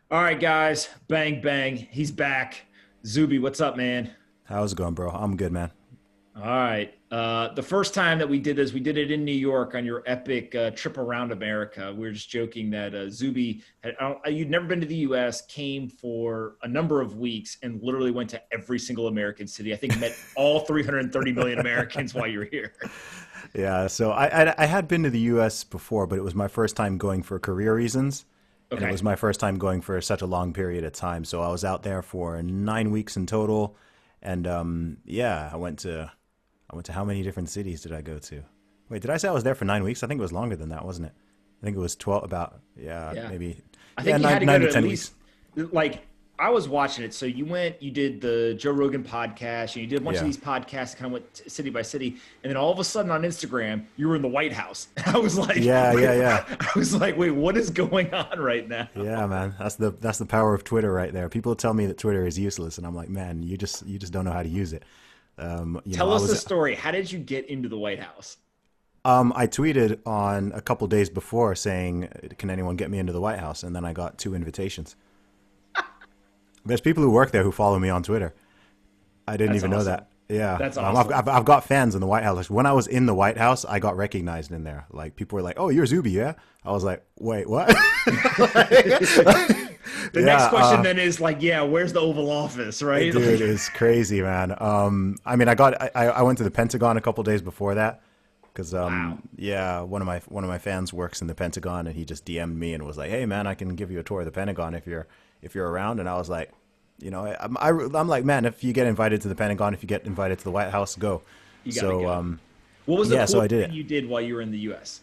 All right, guys. Bang, bang. He's back. Zuby, what's up, man? How's it going, bro? I'm good, man. All right. The first time that we did this, we did it in New York on your epic trip around America. We were just joking that Zuby you'd never been to the U.S., came for a number of weeks, and literally went to every single American city. I think met all 330 million Americans while you were here. Yeah, so I had been to the U.S. before, but it was my first time going for career reasons, and it Okay. was my first time going for such a long period of time. So I was out there for 9 weeks in total, and yeah, I went to how many different cities did I go to? Wait, did I say I was there for 9 weeks? I think it was longer than that, wasn't it? I think it was 12, about yeah, Yeah. maybe I yeah, think you had nine to go nine to to at ten least weeks. like I was watching it. So you did the Joe Rogan podcast, and you did a bunch of Yeah, these podcasts, kind of went city by city, and then all of a sudden on Instagram, you were in the White House. I was like, yeah, wait, yeah, yeah. I was like, wait, what is going on right now? Yeah, man, that's the power of Twitter right there. People tell me that Twitter is useless, and I'm like, man, you just don't know how to use it. Tell I us the was story. How did you get into the White House? I tweeted on a couple days before saying, "Can anyone get me into the White House?" And then I got two invitations. There's people who work there who follow me on Twitter. I didn't That's even know awesome. that. Yeah, That's I've, awesome. I've I've got fans in the White House. Like, when I was in the White House, I got recognized in there. Like, people were like, "Oh, you're Zuby, yeah?" I was like, "Wait, what?" The Yeah, next question then is like, yeah, where's the Oval Office, right? dude, Like, it's crazy, man. I mean, I went to the Pentagon a couple days before that because wow. yeah, one of my fans works in the Pentagon, and he just DM'd me and was like, "Hey, man, I can give you a tour of the Pentagon if you're around." And I was like, I'm like, man, if you get invited to the Pentagon, if you get invited to the White House, go. You got to So go. What was the yeah, so I coolest did thing it. you did while you were in the US?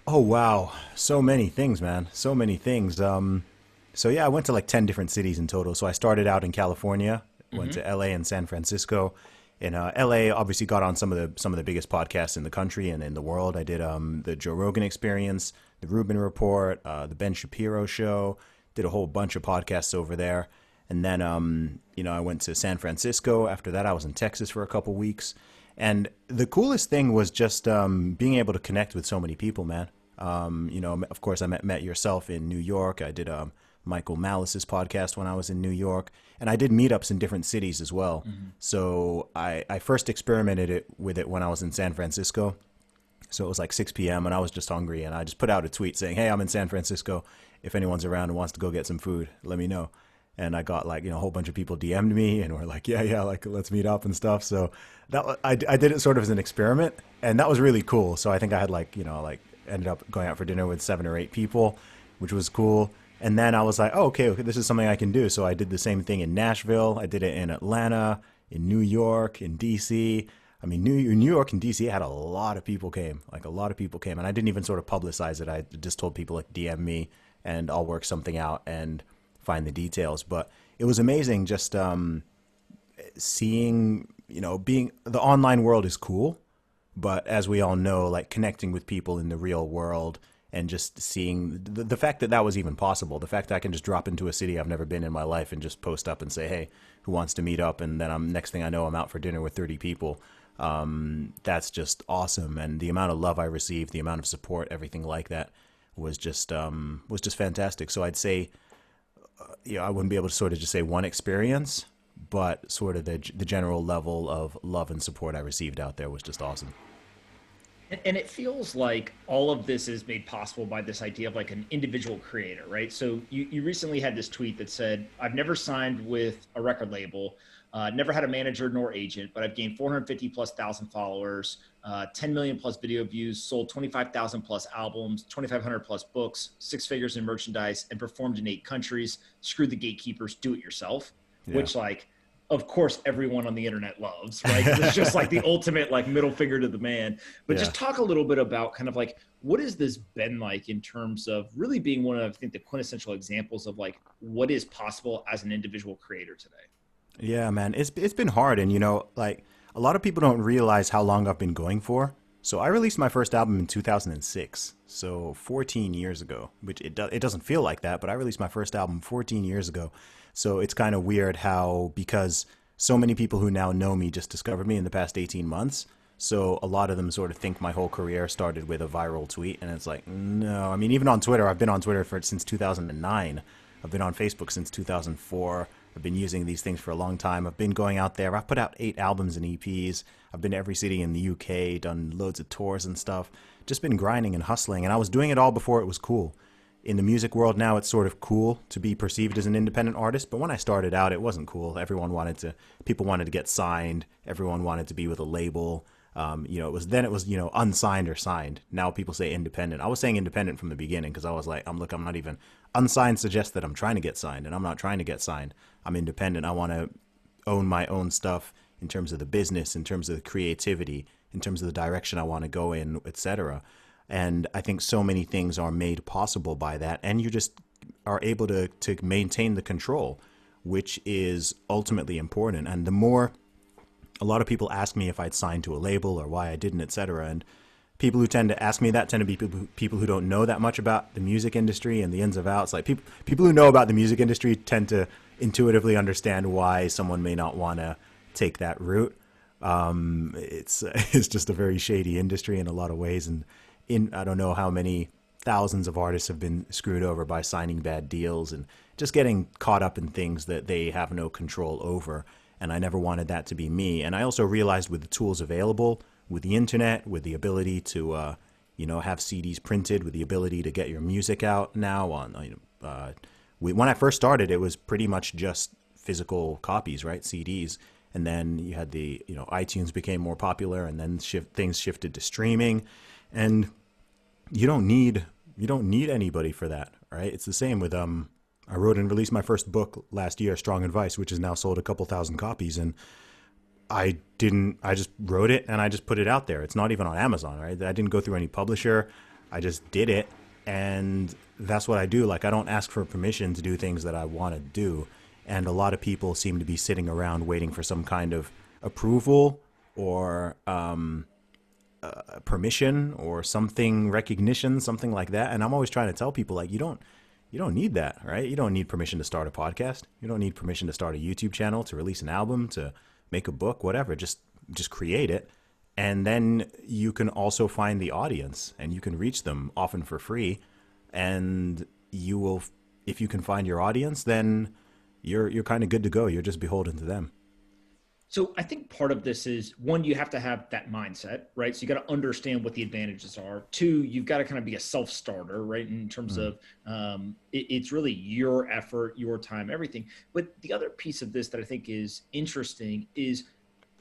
Oh wow, so many things, man, so many things. So yeah, I went to like 10 different cities in total. So I started out in California, went Hmm. to LA and San Francisco. In LA, obviously got on some of the biggest podcasts in the country and in the world. I did the Joe Rogan Experience, the Rubin Report, the Ben Shapiro Show. Did a whole bunch of podcasts over there, and then I went to San Francisco. After that, I was in Texas for a couple weeks, and the coolest thing was just being able to connect with so many people, man. Of course, I met yourself in New York. I did Michael Malice's podcast when I was in New York, and I did meetups in different cities as well. So I first experimented with it when I was in San Francisco. So it was like 6 p.m. and I was just hungry, and I just put out a tweet saying, "Hey, I'm in San Francisco. If anyone's around and wants to go get some food, let me know." And I got like a whole bunch of people DM'd me and were like, "Yeah, yeah, like let's meet up and stuff." So I did it sort of as an experiment, and that was really cool. So I think I had like ended up going out for dinner with 7 or 8 people, which was cool. And then I was like, "Oh, okay, this is something I can do." So I did the same thing in Nashville. I did it in Atlanta, in New York, in DC. I mean, New York and DC had a lot of people came, like a lot of people came, and I didn't even sort of publicize it. I just told people like DM me, and I'll work something out and find the details. But it was amazing just seeing, being the online world is cool, but as we all know, like connecting with people in the real world and just seeing the fact that that was even possible, the fact that I can just drop into a city I've never been in my life and just post up and say, "Hey, who wants to meet up?" And then next thing I know, I'm out for dinner with 30 people. That's just awesome. And the amount of love I received, the amount of support, everything like that was just fantastic. So I'd say, I wouldn't be able to sort of just say one experience, but sort of the general level of love and support I received out there was just awesome. And it feels like all of this is made possible by this idea of like an individual creator, right? So you recently had this tweet that said, "I've never signed with a record label, never had a manager nor agent, but I've gained 450 plus thousand followers, 10 million plus video views, sold 25,000 plus albums, 2,500 plus books, six figures in merchandise, and performed in 8 countries. Screw the gatekeepers, do it yourself," Yeah. which like, of course, everyone on the internet loves, right? Because it's just like the ultimate like middle finger to the man. But Yeah. just talk a little bit about kind of like what has this been like in terms of really being one of, I think, the quintessential examples of like what is possible as an individual creator today. Yeah, man. It's been hard, and like a lot of people don't realize how long I've been going for. So I released my first album in 2006, so 14 years ago, which it doesn't feel like that, but I released my first album 14 years ago. So it's kind of weird how, because so many people who now know me just discovered me in the past 18 months. So a lot of them sort of think my whole career started with a viral tweet, and it's like, no. I mean, even on Twitter, I've been on Twitter since 2009. I've been on Facebook since 2004. I've been using these things for a long time. I've been going out there. I've put out 8 albums and EPs. I've been to every city in the UK, done loads of tours and stuff. Just been grinding and hustling. And I was doing it all before it was cool. In the music world now, it's sort of cool to be perceived as an independent artist. But when I started out, it wasn't cool. People wanted to get signed. Everyone wanted to be with a label. It was unsigned or signed. Now people say independent. I was saying independent from the beginning because I was like, I'm not even unsigned suggests that I'm trying to get signed, and I'm not trying to get signed. I'm independent. I want to own my own stuff in terms of the business, in terms of the creativity, in terms of the direction I want to go in, etc. And I think so many things are made possible by that, and you just are able to maintain the control, which is ultimately important. And the more a lot of people ask me if I'd signed to a label or why I didn't, etc. And people who tend to ask me that tend to be people who don't know that much about the music industry and the ins and outs. Like people who know about the music industry tend to intuitively understand why someone may not want to take that route. It's just a very shady industry in a lot of ways, and I don't know how many thousands of artists have been screwed over by signing bad deals and just getting caught up in things that they have no control over. And I never wanted that to be me. And I also realized with the tools available, with the internet, with the ability to, have CDs printed, with the ability to get your music out now when I first started, it was pretty much just physical copies, right? CDs. And then you had iTunes became more popular, and then things shifted to streaming. And you don't need anybody for that, right? It's the same with, I wrote and released my first book last year, Strong Advice, which has now sold a couple thousand copies. And I just wrote it and I just put it out there. It's not even on Amazon, right? I didn't go through any publisher. I just did it. And that's what I do. Like, I don't ask for permission to do things that I want to do. And a lot of people seem to be sitting around waiting for some kind of approval or permission or something, recognition, something like that. And I'm always trying to tell people, like, you don't need that, right? You don't need permission to start a podcast. You don't need permission to start a YouTube channel, to release an album, to make a book, whatever. Just create it. And then you can also find the audience and you can reach them, often for free. And you will, if you can find your audience, then you're kind of good to go. You're just beholden to them. So I think part of this is, one, you have to have that mindset, right? So you got to understand what the advantages are. 2, you've got to kind of be a self-starter, right? In terms of it's really your effort, your time, everything. But the other piece of this that I think is interesting is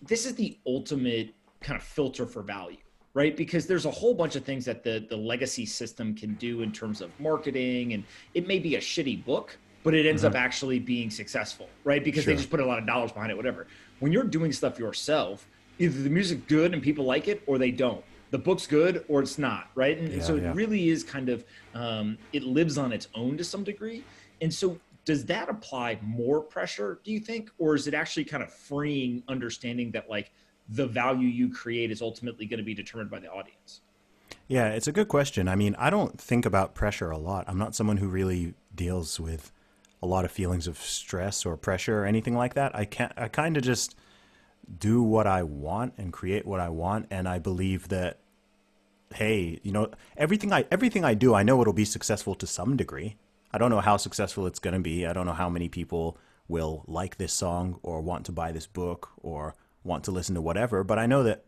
this is the ultimate kind of filter for value, right? Because there's a whole bunch of things that the legacy system can do in terms of marketing, and it may be a shitty book, but it ends up actually being successful, right? Because they just put a lot of dollars behind it, whatever. When you're doing stuff yourself, either the music's good and people like it, or they don't. The book's good or it's not, right? And so it really is kind of, it lives on its own to some degree. And so does that apply more pressure, do you think? Or is it actually kind of freeing, understanding that, like, the value you create is ultimately going to be determined by the audience? Yeah, it's a good question. I mean, I don't think about pressure a lot. I'm not someone who really deals with a lot of feelings of stress or pressure or anything like that. I kind of just do what I want and create what I want. And I believe that, hey, everything I do, I know it'll be successful to some degree. I don't know how successful it's going to be. I don't know how many people will like this song or want to buy this book or want to listen to whatever, but I know that,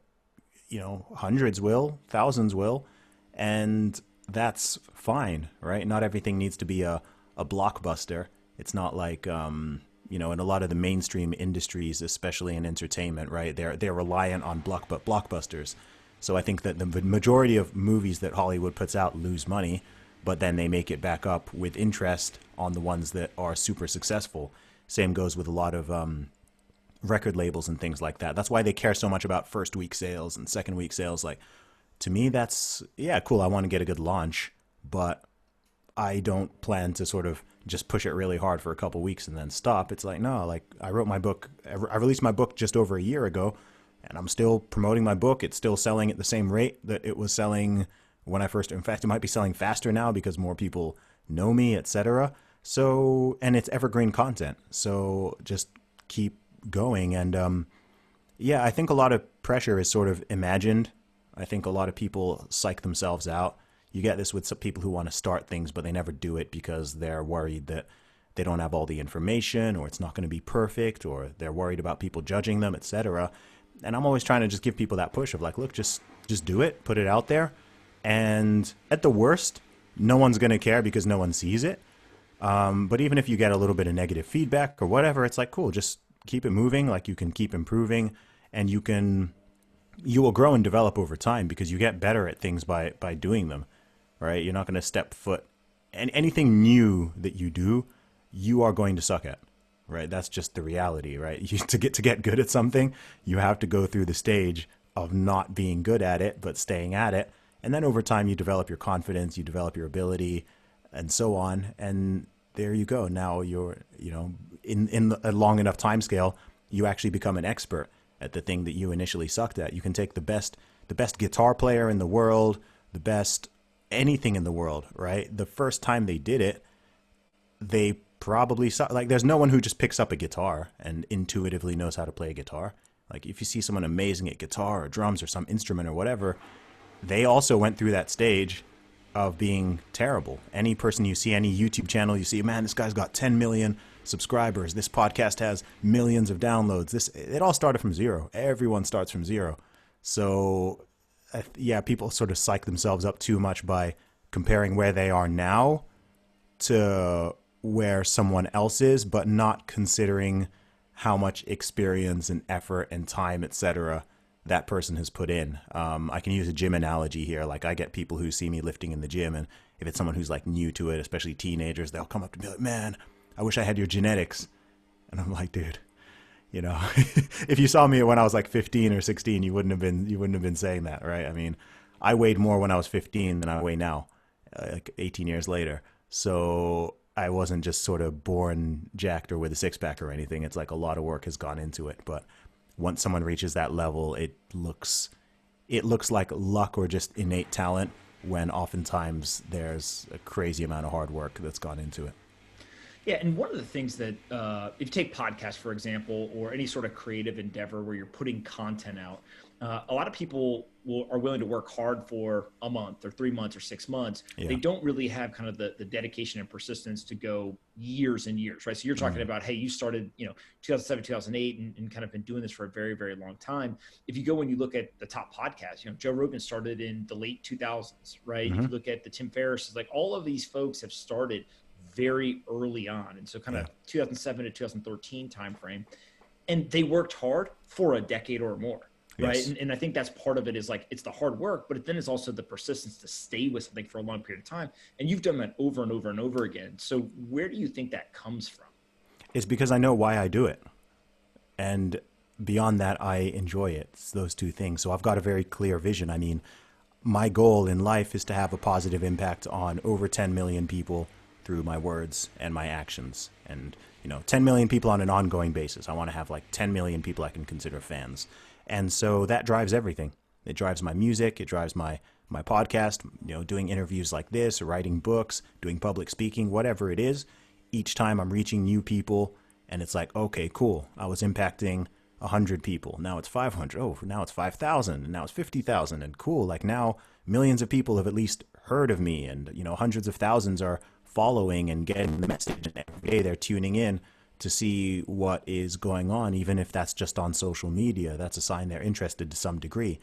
hundreds will, thousands will, and that's fine, right? Not everything needs to be a blockbuster. It's not like, in a lot of the mainstream industries, especially in entertainment, right? They're reliant on blockbusters. So I think that the majority of movies that Hollywood puts out lose money, but then they make it back up with interest on the ones that are super successful. Same goes with a lot of record labels and things like that. That's why they care so much about first week sales and second week sales. Like, to me, that's, cool. I want to get a good launch, but I don't plan to sort of just push it really hard for a couple weeks and then stop. It's like, no, like, I released my book just over a year ago, and I'm still promoting my book. It's still selling at the same rate that it was selling when I first, in fact, it might be selling faster now because more people know me, etc. So, and it's evergreen content. So just keep going. And I think a lot of pressure is sort of imagined. I think a lot of people psych themselves out. You get this with some people who want to start things, but they never do it because they're worried that they don't have all the information, or it's not going to be perfect, or they're worried about people judging them, etc. And I'm always trying to just give people that push of like, look, just do it, put it out there. And at the worst, no one's going to care because no one sees it. But even if you get a little bit of negative feedback or whatever, it's like, cool, just keep it moving. Like you can keep improving, and you will grow and develop over time because you get better at things by doing them, right? You're not going to step foot. And anything new that you do, you are going to suck at, right? That's just the reality, right? To get good at something, you have to go through the stage of not being good at it, but staying at it. And then over time, you develop your confidence, you develop your ability, and so on. And there you go. Now you're, in a long enough time scale, you actually become an expert at the thing that you initially sucked at. You can take the best guitar player in the world, the best anything in the world, right? The first time they did it, they probably suck. Like there's no one who just picks up a guitar and intuitively knows how to play a guitar. Like if you see someone amazing at guitar or drums or some instrument or whatever, they also went through that stage of being terrible. Any person you see, any YouTube channel you see, man, this guy's got 10 million subscribers. This podcast has millions of downloads. It all started from zero. Everyone starts from zero. So yeah, people sort of psych themselves up too much by comparing where they are now to where someone else is, but not considering how much experience and effort and time, etc., that person has put in. I can use a gym analogy here. Like I get people who see me lifting in the gym, and if it's someone who's like new to it, especially teenagers, they'll come up to me like, man, I wish I had your genetics. And I'm like, dude, if you saw me when I was like 15 or 16, you wouldn't have been saying that, right? I mean, I weighed more when I was 15 than I weigh now, like 18 years later. So I wasn't just sort of born jacked or with a six pack or anything. It's like a lot of work has gone into it. But once someone reaches that level, it looks like luck or just innate talent, when oftentimes there's a crazy amount of hard work that's gone into it. Yeah, and one of the things that if you take podcasts, for example, or any sort of creative endeavor where you're putting content out, a lot of people are willing to work hard for a month or 3 months or 6 months. Yeah. They don't really have kind of the dedication and persistence to go years and years, right? So you're talking about, hey, you started, 2007, 2008, and kind of been doing this for a very, very long time. If you go and you look at the top podcasts, Joe Rogan started in the late 2000s, right? If you look at the Tim Ferriss, like all of these folks have started very early on. And so kind of 2007 to 2013 timeframe. And they worked hard for a decade or more. Right. Yes. And I think that's part of it, is like, it's the hard work, but then it's also the persistence to stay with something for a long period of time. And you've done that over and over and over again. So where do you think that comes from? It's because I know why I do it. And beyond that, I enjoy it. It's those two things. So I've got a very clear vision. I mean, my goal in life is to have a positive impact on over 10 million people through my words and my actions. And, 10 million people on an ongoing basis. I want to have like 10 million people I can consider fans. And so that drives everything. It drives my music. It drives my podcast, doing interviews like this, or writing books, doing public speaking, whatever it is. Each time I'm reaching new people, and it's like, okay, cool. I was impacting 100 people. Now it's 500. Oh, now it's 5,000. And now it's 50,000. And cool. Like now millions of people have at least heard of me, and, hundreds of thousands are following and getting the message. And every day they're tuning in to see what is going on, even if that's just on social media. That's a sign they're interested to some degree.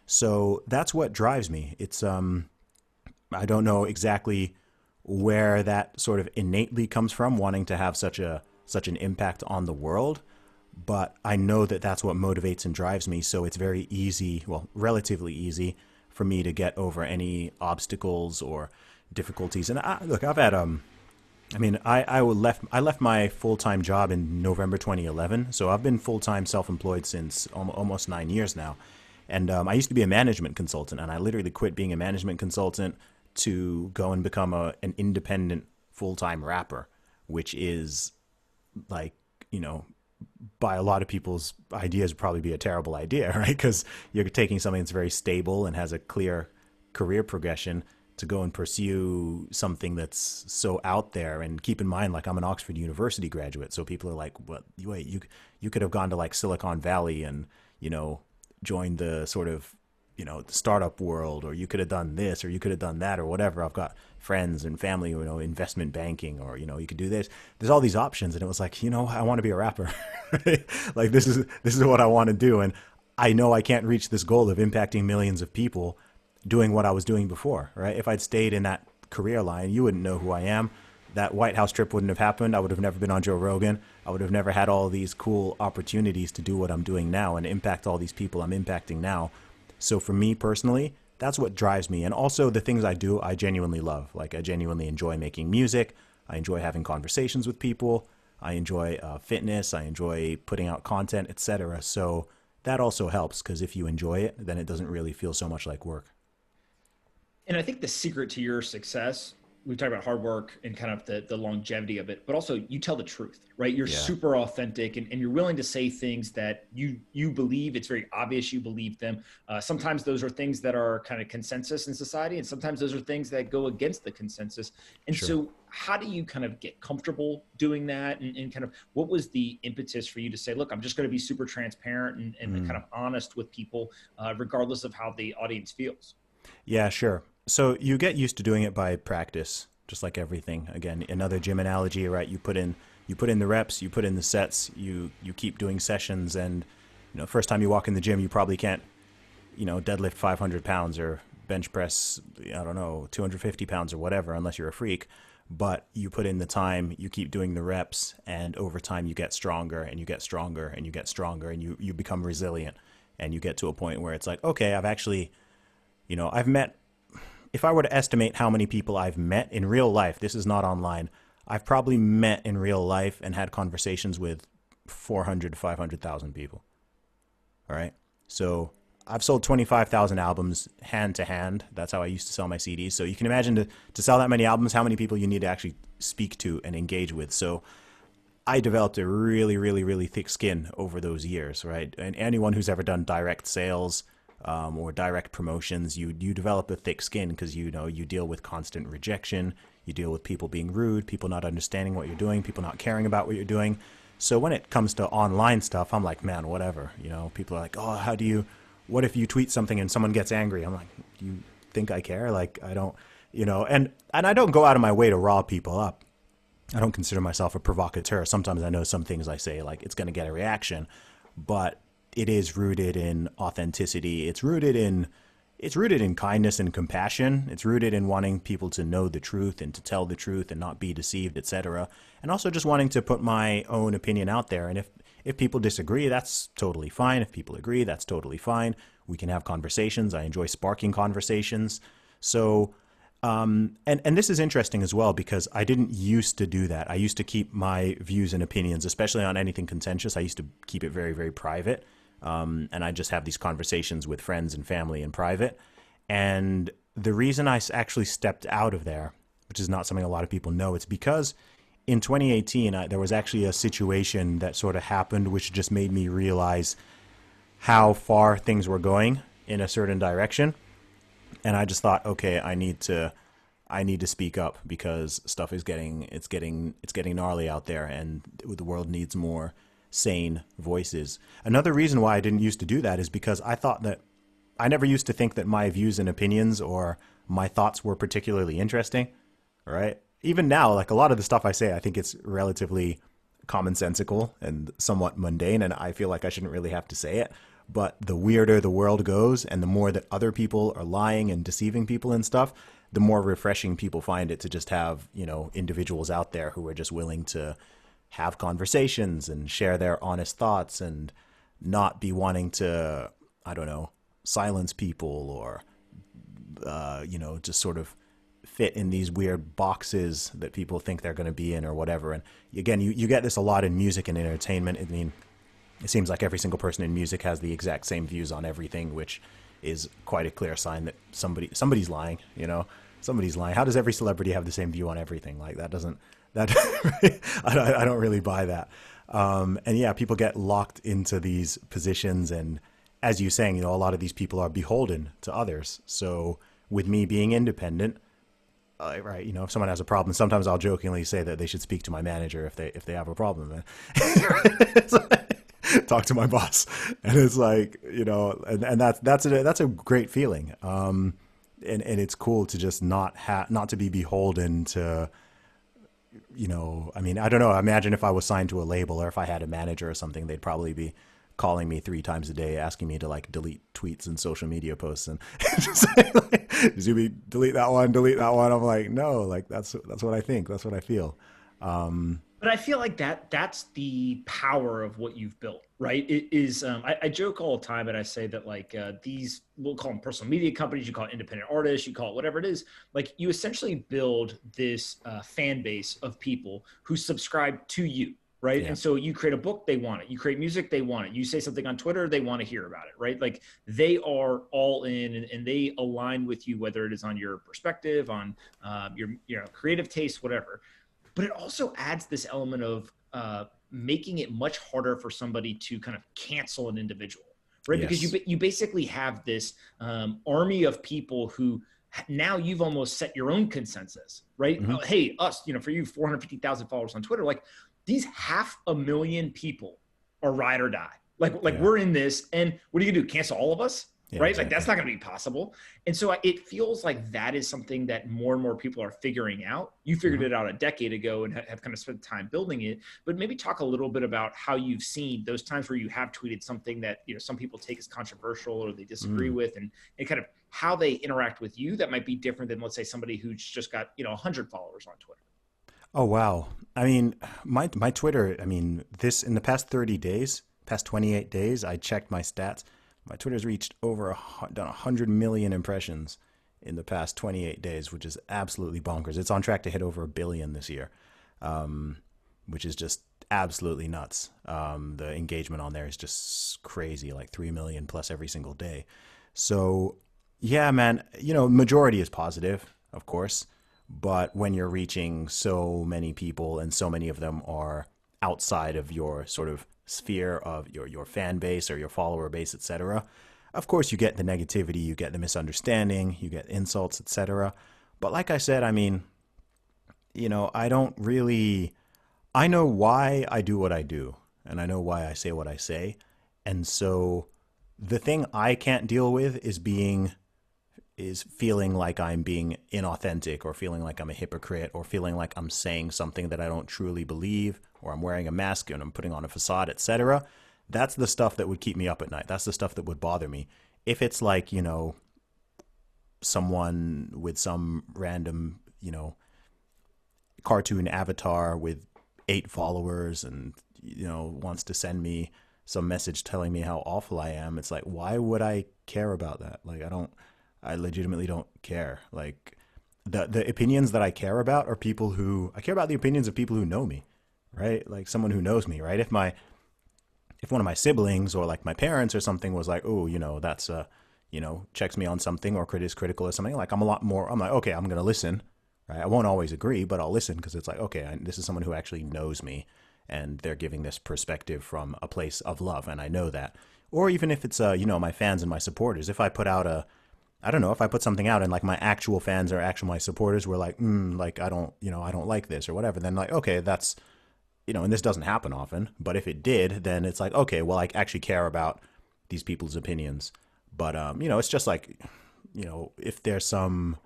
So that's what drives me. It's I don't know exactly where that sort of innately comes from, wanting to have such an impact on the world, but I know that that's what motivates and drives me. So it's very easy, well, relatively easy, for me to get over any obstacles or difficulties. And look, I've had I left my full-time job in November 2011, so I've been full-time self-employed since almost 9 years now. And I used to be a management consultant, and I literally quit being a management consultant to go and become an independent full-time rapper, which is like, by a lot of people's ideas would probably be a terrible idea, right? Because you're taking something that's very stable and has a clear career progression to go and pursue something that's so out there. And keep in mind, like, I'm an Oxford University graduate, so people are like, "What? Wait, you could have gone to like Silicon Valley and joined the sort of the startup world, or you could have done this, or you could have done that, or whatever. I've got friends and family, investment banking, or, you could do this. There's all these options. And it was like, I want to be a rapper. Like, this is what I want to do. And I know I can't reach this goal of impacting millions of people doing what I was doing before, right? If I'd stayed in that career line, you wouldn't know who I am. That White House trip wouldn't have happened. I would have never been on Joe Rogan. I would have never had all these cool opportunities to do what I'm doing now and impact all these people I'm impacting now. So for me personally, that's what drives me. And also the things I do, I genuinely love. Like, I genuinely enjoy making music. I enjoy having conversations with people. I enjoy fitness. I enjoy putting out content, etc. So that also helps, because if you enjoy it, then it doesn't really feel so much like work. And I think the secret to your success, we've talked about hard work and kind of the longevity of it, but also you tell the truth, right? You're super authentic, and you're willing to say things that you believe. It's very obvious you believe them. Sometimes those are things that are kind of consensus in society, and sometimes those are things that go against the consensus. And so how do you kind of get comfortable doing that? And kind of what was the impetus for you to say, look, I'm just going to be super transparent and kind of honest with people, regardless of how the audience feels? Yeah, sure. So you get used to doing it by practice, just like everything. Again, another gym analogy, right? You put in the reps, you put in the sets, you keep doing sessions, and first time you walk in the gym, you probably can't, deadlift 500 pounds or bench press, 250 pounds or whatever, unless you're a freak. But you put in the time, you keep doing the reps, and over time you get stronger and you get stronger and you get stronger, and you become resilient, and you get to a point where it's like, okay, I've actually, I've met, if I were to estimate how many people I've met in real life, this is not online, I've probably met in real life and had conversations with 400 to 500,000 people. All right. So I've sold 25,000 albums hand to hand. That's how I used to sell my CDs. So you can imagine to sell that many albums, how many people you need to actually speak to and engage with. So I developed a really, really, really thick skin over those years, right? And anyone who's ever done direct sales, or direct promotions, you develop a thick skin, because you deal with constant rejection, you deal with people being rude, people not understanding what you're doing, people not caring about what you're doing. So when it comes to online stuff, I'm like, man, whatever. People are like, oh, what if you tweet something and someone gets angry? I'm like, do you think I care? Like, I don't, and I don't go out of my way to rile people up. I don't consider myself a provocateur. Sometimes I know some things I say, like, it's going to get a reaction, but it is rooted in authenticity. It's rooted in kindness and compassion. It's rooted in wanting people to know the truth and to tell the truth and not be deceived, etc. And also just wanting to put my own opinion out there. And if people disagree, that's totally fine. If people agree, that's totally fine. We can have conversations. I enjoy sparking conversations. So, and this is interesting as well, because I didn't used to do that. I used to keep my views and opinions, especially on anything contentious. I used to keep it very, very private. And I just have these conversations with friends and family in private. And the reason I actually stepped out of there, which is not something a lot of people know, it's because in 2018, there was actually a situation that sort of happened, which just made me realize how far things were going in a certain direction. And I just thought, okay, I need to speak up, because stuff is getting gnarly out there, and the world needs more sane voices. Another reason why I didn't used to do that is because I never used to think that my views and opinions or my thoughts were particularly interesting, right? Even now, like, a lot of the stuff I say, I think it's relatively commonsensical and somewhat mundane, and I feel like I shouldn't really have to say it. But the weirder the world goes, and the more that other people are lying and deceiving people and stuff, the more refreshing people find it to just have, individuals out there who are just willing to have conversations and share their honest thoughts and not be wanting to, silence people or, just sort of fit in these weird boxes that people think they're going to be in or whatever. And again, you get this a lot in music and entertainment. I mean, it seems like every single person in music has the exact same views on everything, which is quite a clear sign that somebody's lying, somebody's lying. How does every celebrity have the same view on everything? Like, I don't really buy that. And yeah, people get locked into these positions. And as you're saying, a lot of these people are beholden to others. So with me being independent, right, if someone has a problem, sometimes I'll jokingly say that they should speak to my manager if they have a problem. talk to my boss. And it's like, and that's a great feeling. And it's cool to just not to be beholden to, I mean, I don't know. Imagine if I was signed to a label or if I had a manager or something, they'd probably be calling me 3 times a day, asking me to like delete tweets and social media posts and just like, Zuby, delete that one, delete that one. I'm like, no, like that's what I think. That's what I feel. But I feel like that's the power of what you've built, right? It is, I joke all the time and I say that like these, we'll call them personal media companies, you call it independent artists, you call it whatever it is. Like you essentially build this fan base of people who subscribe to you, right? Yeah. And so you create a book, they want it. You create music, they want it. You say something on Twitter, they want to hear about it, right? Like they are all in and they align with you, whether it is on your perspective, on your creative taste, whatever. But it also adds this element of making it much harder for somebody to kind of cancel an individual, right? Yes. Because you basically have this army of people who now you've almost set your own consensus, right? Mm-hmm. Hey, us, for you, 450,000 followers on Twitter, like these 500,000 people are ride or die. Like Yeah. we're in this, and what are you gonna do? Cancel all of us? Yeah, right? exactly. Like that's not going to be possible. And so it feels like that is something that more and more people are figuring out. You figured Mm-hmm. it out a decade ago and have kind of spent time building it, but maybe talk a little bit about how you've seen those times where you have tweeted something that, some people take as controversial or they disagree with, and kind of how they interact with you that might be different than, let's say, somebody who's just got, 100 followers on Twitter. Oh, wow. I mean, my Twitter, I mean, in the past 30 days, past 28 days, I checked my stats. My Twitter's reached done 100 million impressions in the past 28 days, which is absolutely bonkers. It's on track to hit over 1 billion this year, which is just absolutely nuts. The engagement on there is just crazy, like 3 million plus every single day. So, yeah, man, majority is positive, of course. But when you're reaching so many people and so many of them are outside of your sort of sphere of your fan base or your follower base, etc., of course you get the negativity, you get the misunderstanding, you get insults, etc. But like I said, I mean, I don't really, I know why I do what I do and I know why I say what I say. And so the thing I can't deal with is feeling like I'm being inauthentic or feeling like I'm a hypocrite or feeling like I'm saying something that I don't truly believe or I'm wearing a mask and I'm putting on a facade, etc. That's the stuff that would keep me up at night. That's the stuff that would bother me. If it's like, someone with some random, cartoon avatar with 8 followers and, wants to send me some message telling me how awful I am, it's like, why would I care about that? Like, I legitimately don't care. Like the opinions that I care about are I care about the opinions of people who know me, right? Like someone who knows me, right? If one of my siblings or like my parents or something was like, oh, that's checks me on something or is critical or something, like I'm like, okay, I'm going to listen, right? I won't always agree, but I'll listen because it's like, okay, this is someone who actually knows me and they're giving this perspective from a place of love. And I know that. Or even if it's, my fans and my supporters, if I put out I don't know, if I put something out and like my actual fans or my supporters were like, like I don't like this or whatever, then like, okay, that's, and this doesn't happen often, but if it did, then it's like, okay, well, I actually care about these people's opinions. But, it's just like, if there's some,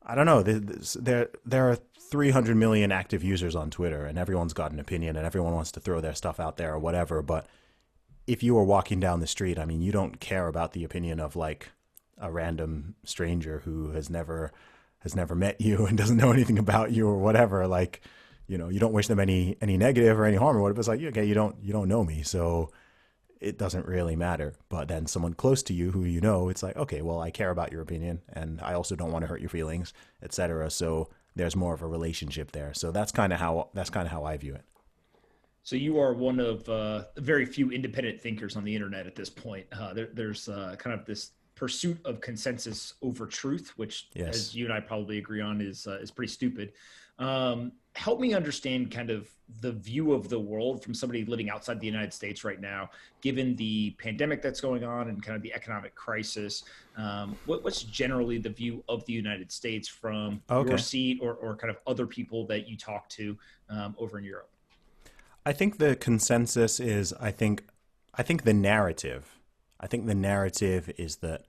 I don't know, there are 300 million active users on Twitter and everyone's got an opinion and everyone wants to throw their stuff out there or whatever. But if you were walking down the street, I mean, you don't care about the opinion of like a random stranger who has never met you and doesn't know anything about you or whatever. Like, you don't wish them any negative or any harm or whatever. It's like, okay, you don't know me, so it doesn't really matter. But then someone close to you who it's like, okay, well, I care about your opinion and I also don't want to hurt your feelings, etc. So there's more of a relationship there. So that's kind of how I view it. So you are one of very few independent thinkers on the internet at this point. There's kind of this pursuit of consensus over truth, which, Yes. as you and I probably agree on, is pretty stupid. Help me understand kind of the view of the world from somebody living outside the United States right now, given the pandemic that's going on and kind of the economic crisis. What's generally the view of the United States from your seat or kind of other people that you talk to over in Europe? I think the consensus is, I think the narrative, I think the narrative is that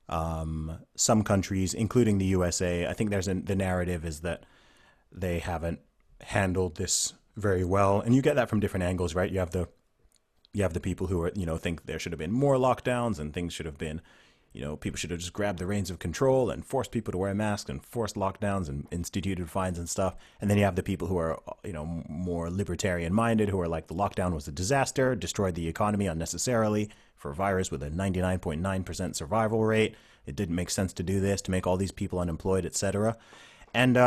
some countries, including the USA, I think the narrative is that they haven't handled this very well, and you get that from different angles, right? You have the people who are, think there should have been more lockdowns and things should have been, people should have just grabbed the reins of control and forced people to wear masks and forced lockdowns and instituted fines and stuff. And then you have the people who are, more libertarian minded, who are like, the lockdown was a disaster, destroyed the economy unnecessarily for a virus with a 99.9% survival rate. It didn't make sense to do this, to make all these people unemployed, etc. And,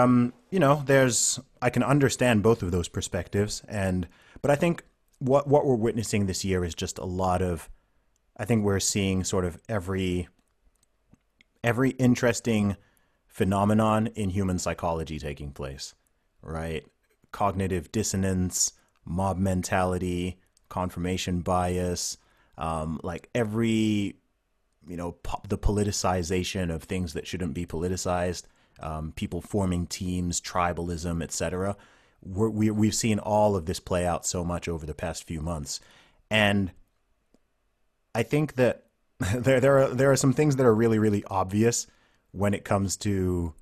I can understand both of those perspectives. But I think what we're witnessing this year is just a lot of, I think we're seeing sort of every interesting phenomenon in human psychology taking place, right? Cognitive dissonance, mob mentality, confirmation bias, like every, the politicization of things that shouldn't be politicized, people forming teams, tribalism, etc. We've seen all of this play out so much over the past few months. And I think that there are some things that are really, really obvious when it comes to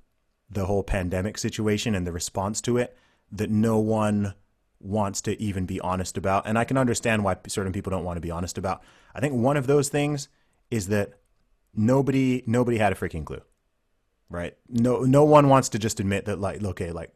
the whole pandemic situation and the response to it that no one wants to even be honest about. And I can understand why certain people don't want to be honest about. I think one of those things is that nobody had a freaking clue, right? No one wants to just admit that, like, okay, like,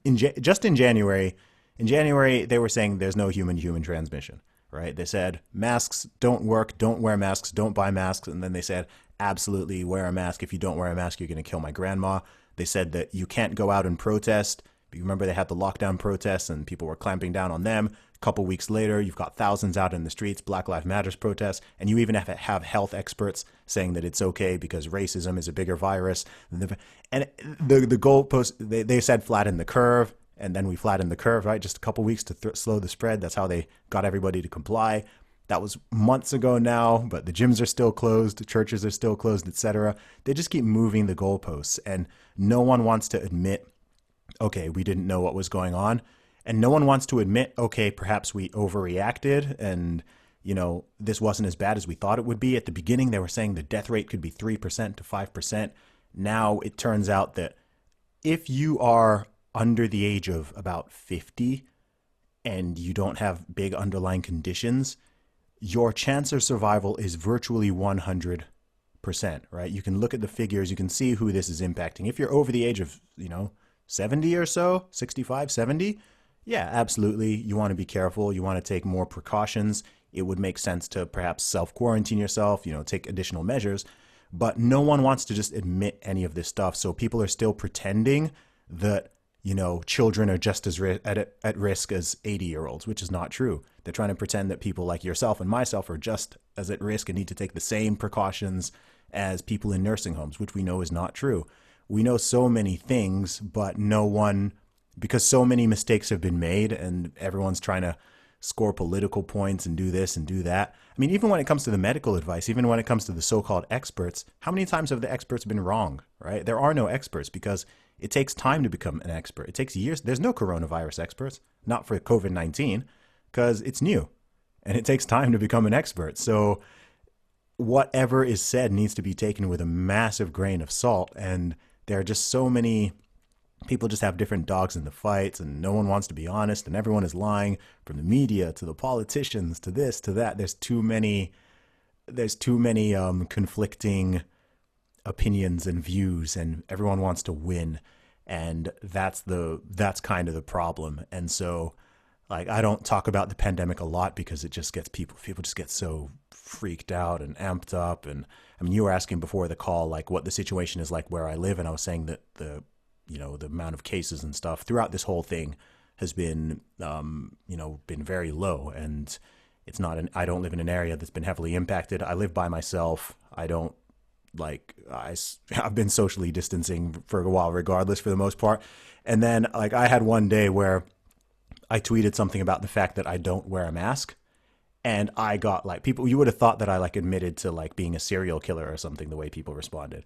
just in January they were saying there's no human transmission. Right? They said masks don't work, don't wear masks, don't buy masks. And then they said, absolutely wear a mask. If you don't wear a mask, you're going to kill my grandma. They said that you can't go out and protest. You remember they had the lockdown protests and people were clamping down on them. A couple weeks later, you've got thousands out in the streets, Black Lives Matter protests. And you even have health experts saying that it's okay because racism is a bigger virus. And the goalpost, they said flatten the curve. And then we flattened the curve, right? Just a couple weeks to slow the spread. That's how they got everybody to comply. That was months ago now, but the gyms are still closed, the churches are still closed, etc. They just keep moving the goalposts, and no one wants to admit, okay, we didn't know what was going on, and no one wants to admit, okay, perhaps we overreacted, and this wasn't as bad as we thought it would be. At the beginning, they were saying the death rate could be 3% to 5%. Now it turns out that if you are under the age of about 50 and you don't have big underlying conditions, your chance of survival is virtually 100%, right? You can look at the figures, you can see who this is impacting. If you're over the age of, 70 or so, 65, 70, yeah, absolutely. You want to be careful. You want to take more precautions. It would make sense to perhaps self-quarantine yourself, take additional measures. But no one wants to just admit any of this stuff. So people are still pretending that children are just as at risk as 80-year-olds, which is not true. They're trying to pretend that people like yourself and myself are just as at risk and need to take the same precautions as people in nursing homes, which we know is not true. We know so many things, but no one, because so many mistakes have been made and everyone's trying to score political points and do this and do that. I mean, even when it comes to the medical advice, even when it comes to the so-called experts, how many times have the experts been wrong, right? There are no experts because it takes time to become an expert. It takes years. There's no coronavirus experts, not for COVID-19, because it's new and it takes time to become an expert. So whatever is said needs to be taken with a massive grain of salt. And there are just so many people just have different dogs in the fights and no one wants to be honest and everyone is lying, from the media to the politicians to this to that. There's too many conflicting opinions and views, and everyone wants to win, and that's kind of the problem. And so, like, I don't talk about the pandemic a lot because it just gets people just get so freaked out and amped up. And I mean, you were asking before the call, like, what the situation is like where I live, and I was saying that the amount of cases and stuff throughout this whole thing has been been very low. And it's not I don't live in an area that's been heavily impacted. I live by myself. I've been socially distancing for a while regardless, for the most part. And then, like, I had one day where I tweeted something about the fact that I don't wear a mask, and I got, like, people, you would have thought that I, like, admitted to, like, being a serial killer or something, the way people responded.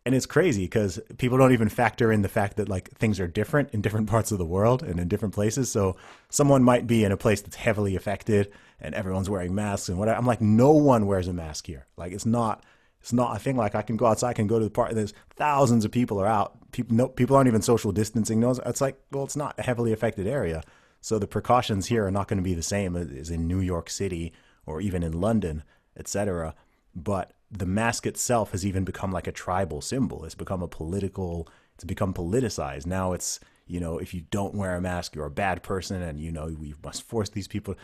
And it's crazy because people don't even factor in the fact that like things are different in different parts of the world and in different places. So someone might be in a place that's heavily affected and everyone's wearing masks and whatever. I'm like, no one wears a mask here. Like it's not a thing. Like I can go outside, I can go to the park. There's thousands of people are out. People, no, people aren't even social distancing. No, it's like, well, it's not a heavily affected area. So the precautions here are not going to be the same as in New York City or even in London, etc. But the mask itself has even become like a tribal symbol. It's become it's become politicized. Now it's, if you don't wear a mask, you're a bad person and, we must force these people.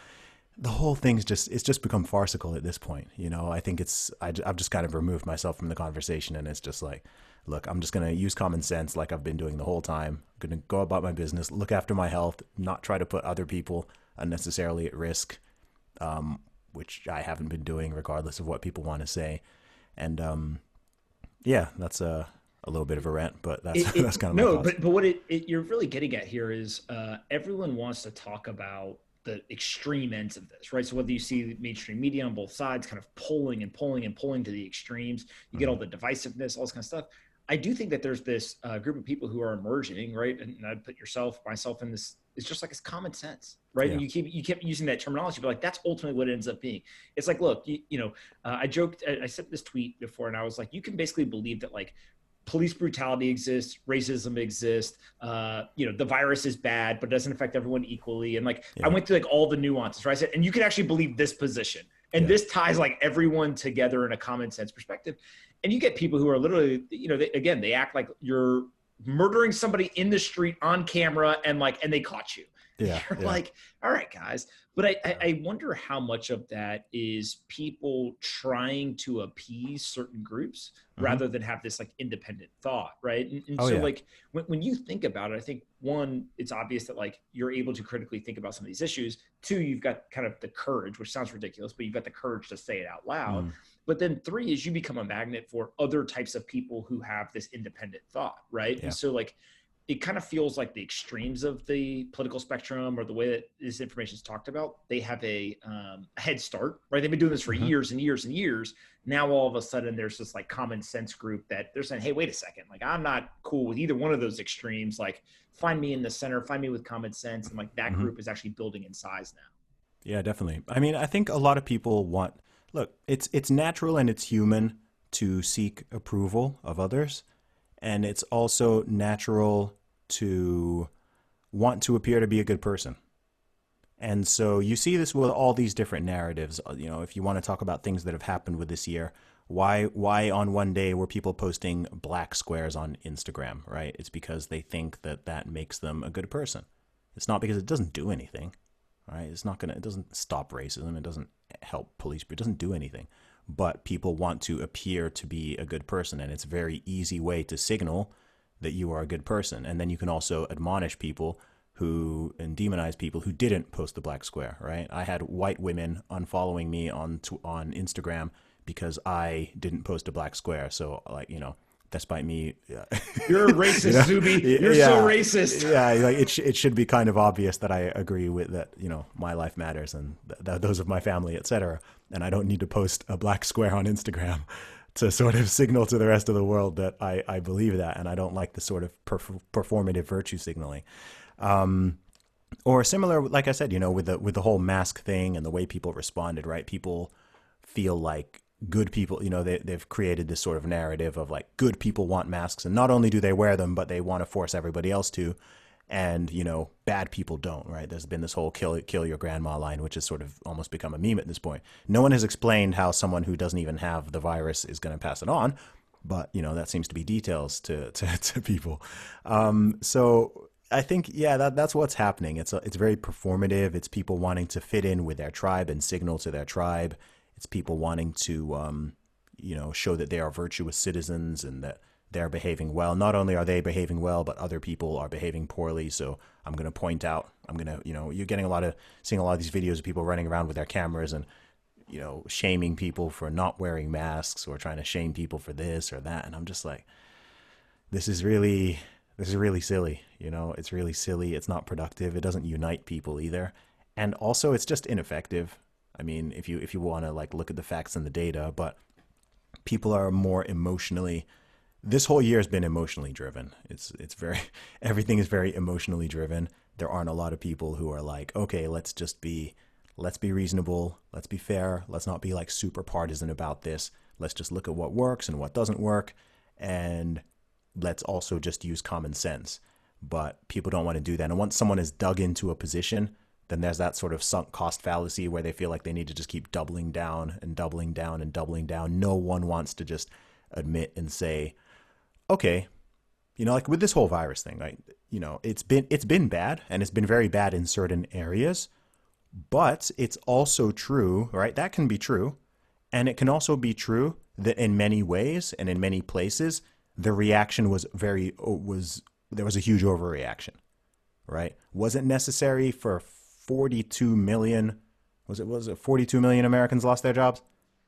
The whole thing's it's just become farcical at this point. I think I've just kind of removed myself from the conversation and it's just like, look, I'm just going to use common sense like I've been doing the whole time. I'm going to go about my business, look after my health, not try to put other people unnecessarily at risk, which I haven't been doing regardless of what people want to say. And yeah, that's a little bit of a rant, but that's kind of my thoughts. But what you're really getting at here is everyone wants to talk about the extreme ends of this, right? So whether you see mainstream media on both sides kind of pulling to the extremes, you get all the divisiveness, all this kind of stuff. I do think that there's this group of people who are emerging, right? And I'd put myself in this. It's just like it's common sense, right? Yeah. And you kept using that terminology, but like that's ultimately what it ends up being. It's like, look, I joked, I sent this tweet before, and I was like, you can basically believe that like police brutality exists, racism exists, the virus is bad, but it doesn't affect everyone equally. And like, I went through like all the nuances, right? I said, and you can actually believe this position. And this ties like everyone together in a common sense perspective. And you get people who are literally, they act like you're murdering somebody in the street on camera and they caught you. Yeah. You're like, all right, guys. But I wonder how much of that is people trying to appease certain groups rather than have this like independent thought, right? And like when you think about it, I think one, it's obvious that like you're able to critically think about some of these issues. Two, you've got kind of the courage, which sounds ridiculous, but you've got the courage to say it out loud. But then three is you become a magnet for other types of people who have this independent thought, right? Yeah. And so like it kind of feels like the extremes of the political spectrum or the way that this information is talked about, they have a head start, right? They've been doing this for years and years and years. Now, all of a sudden there's this like common sense group that they're saying, hey, wait a second. Like, I'm not cool with either one of those extremes. Like find me in the center, find me with common sense. And like that group is actually building in size now. Yeah, definitely. I mean, I think a lot of people look, it's natural and it's human to seek approval of others. And it's also natural to want to appear to be a good person. And so you see this with all these different narratives. If you want to talk about things that have happened with this year, why on one day were people posting black squares on Instagram, right? It's because they think that makes them a good person. It's not because it doesn't do anything, right? It doesn't stop racism. It doesn't help police, but it doesn't do anything. But people want to appear to be a good person. And it's a very easy way to signal that you are a good person. And then you can also admonish people and demonize people who didn't post the black square, right? I had white women unfollowing me on Instagram because I didn't post a black square. So like, despite me. You're a racist, Zuby. You're so racist. Yeah, like it should be kind of obvious that I agree with that, my life matters and those of my family, etc. And I don't need to post a black square on Instagram to sort of signal to the rest of the world that I believe that, and I don't like the sort of performative virtue signaling. Or similar, like I said, with the whole mask thing and the way people responded, right? People feel like good people, they've created this sort of narrative of like good people want masks, and not only do they wear them, but they want to force everybody else to. And, bad people don't, right? There's been this whole kill your grandma line, which has sort of almost become a meme at this point. No one has explained how someone who doesn't even have the virus is going to pass it on. But, that seems to be details to people. So I think, that's what's happening. It's very performative. It's people wanting to fit in with their tribe and signal to their tribe. It's people wanting to, show that they are virtuous citizens and that they're behaving well. Not only are they behaving well, but other people are behaving poorly. So I'm going to point out, you're getting seeing a lot of these videos of people running around with their cameras and, shaming people for not wearing masks or trying to shame people for this or that. And I'm just like, this is really silly. It's really silly. It's not productive. It doesn't unite people either. And also it's just ineffective. I mean, if you want to like look at the facts and the data, but people are more emotionally this whole year has been emotionally driven. It's very everything is very emotionally driven. There aren't a lot of people who are like, okay, let's be reasonable, let's be fair, let's not be like super partisan about this. Let's just look at what works and what doesn't work, and let's also just use common sense. But people don't want to do that. And once someone is dug into a position, then there's that sort of sunk cost fallacy where they feel like they need to just keep doubling down and doubling down and doubling down. No one wants to just admit and say, okay, like with this whole virus thing, right? It's been bad, and it's been very bad in certain areas, but it's also true, right? That can be true. And it can also be true that in many ways and in many places, the reaction there was a huge overreaction, right? Was it necessary for 42 million, was it 42 million Americans lost their jobs